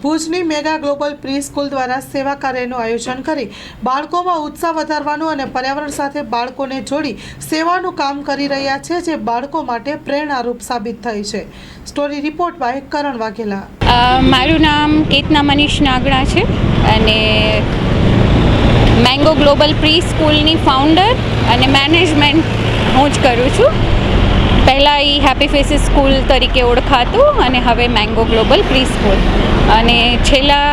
ભુજની mega global pre school દ્વારા સેવા કાર્યનું આયોજન કરી બાળકોમાં ઉત્સાહ વધારવાનું અને પર્યાવરણ સાથે બાળકોને જોડી સેવાનું કામ કરી રહ્યા છે, જે બાળકો માટે પ્રેરણારૂપ સાબિત થઈ છે. સ્ટોરી રિપોર્ટ બાય કરણ વાઘેલા. મારું નામ કેતના મનીષ નાગડા છે અને મેંગો ગ્લોબલ પ્રી સ્કૂલની ફાઉન્ડર અને મેનેજમેન્ટ હું જ કરું છું. પહેલાં એ હેપી ફેસીસ સ્કૂલ તરીકે ઓળખાતું અને હવે મેંગો ગ્લોબલ પ્રી સ્કૂલ. અને છેલ્લા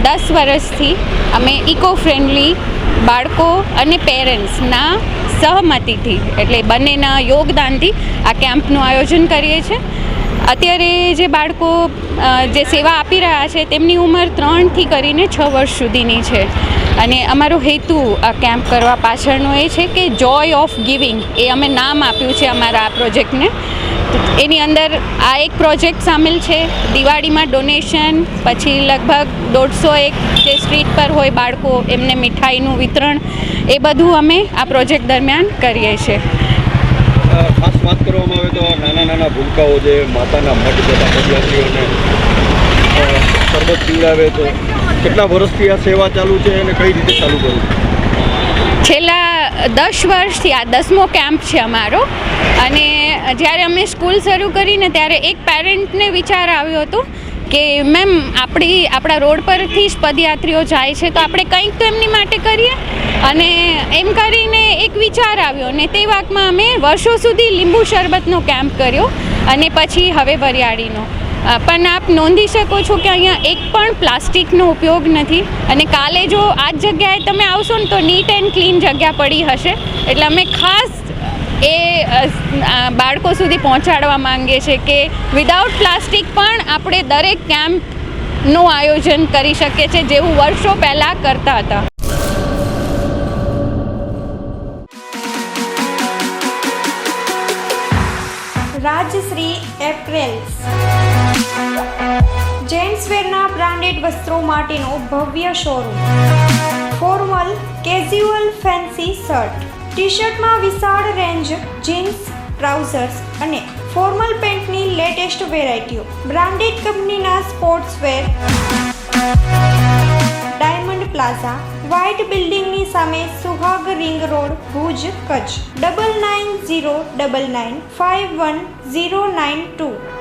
10 વર્ષથી અમે ઇકો ફ્રેન્ડલી બાળકો અને પેરેન્ટ્સના સહમતિથી એટલે બંનેના યોગદાનથી આ કેમ્પનું આયોજન કરીએ છીએ. અત્યારે જે બાળકો જે સેવા આપી રહ્યા છે તેમની ઉંમર 3થી કરીને 6 વર્ષ સુધીની છે. અને અમારો હેતુ આ કેમ્પ કરવા પાછળનો એ છે કે જોય ઓફ ગિવિંગ એ અમે નામ આપ્યું છે અમારા આ પ્રોજેક્ટને. એની અંદર આ એક પ્રોજેક્ટ સામેલ છે. દિવાળીમાં ડોનેશન, પછી લગભગ 150 જે સ્ટ્રીટ પર હોય બાળકો એમને મીઠાઈનું વિતરણ, એ બધું અમે આ પ્રોજેક્ટ દરમિયાન કરીએ છીએ. ખાસ વાત કરવામાં આવે તો નાના નાના ભૂલકાઓ જે માતાના મઢ જતા પદયાત્રીઓને શરબત પીવડાવે તો કેટલા વર્ષથી આ સેવા ચાલુ છે અને કઈ રીતે ચાલુ કરવું? છેલ્લા 10 વર્ષથી આ 10મો કેમ્પ છે અમારો. અને જ્યારે અમે સ્કૂલ શરૂ કરીને ત્યારે એક પેરેન્ટને વિચાર આવ્યો હતો કે મેમ આપણા રોડ પરથી જ પદયાત્રીઓ જાય છે તો આપણે કંઈક તો એમની માટે કરીએ. અને એમ કરીને એક વિચાર આવ્યો ને તે વાકમાં અમે વર્ષો સુધી લીંબુ શરબતનો કેમ્પ કર્યો અને પછી હવે વરિયાળીનો. પણ આપ નોંધી શકો છો કે અહીંયા એક પણ પ્લાસ્ટિકનો ઉપયોગ નથી. અને કાલે જો આ જ જગ્યાએ તમે આવશો ને તો નીટ એન્ડ ક્લીન જગ્યા પડી હશે. એટલે અમે ખાસ એ બાળકો સુધી પહોંચાડવા માંગીએ છીએ કે વિધાઉટ પ્લાસ્ટિક પણ આપણે દરેક કેમ્પનું આયોજન કરી શકીએ છીએ, જેવું વર્ષો પહેલાં કરતા હતા. રાજશ્રી એપ્રેલ્સ જેન્ટ્સવેરના બ્રાન્ડેડ વસ્ત્રો માટેનો ભવ્ય showroom. Formal, casual, fancy shirt, T શર્ટમાં વિશાળ રેન્જ, જીન્સ, ટ્રાઉઝર્સ અને ફોર્મલ પેન્ટની લેટેસ્ટ વેરાયટીઓ. બ્રાન્ડેડ કંપનીના સ્પોર્ટ્સવેર. ડાયમંડ પ્લાઝા, વ્હાઇટ બિલ્ડિંગની સામે, સુહાગ રિંગ રોડ, ભુજ, કચ્છ. 9909951092.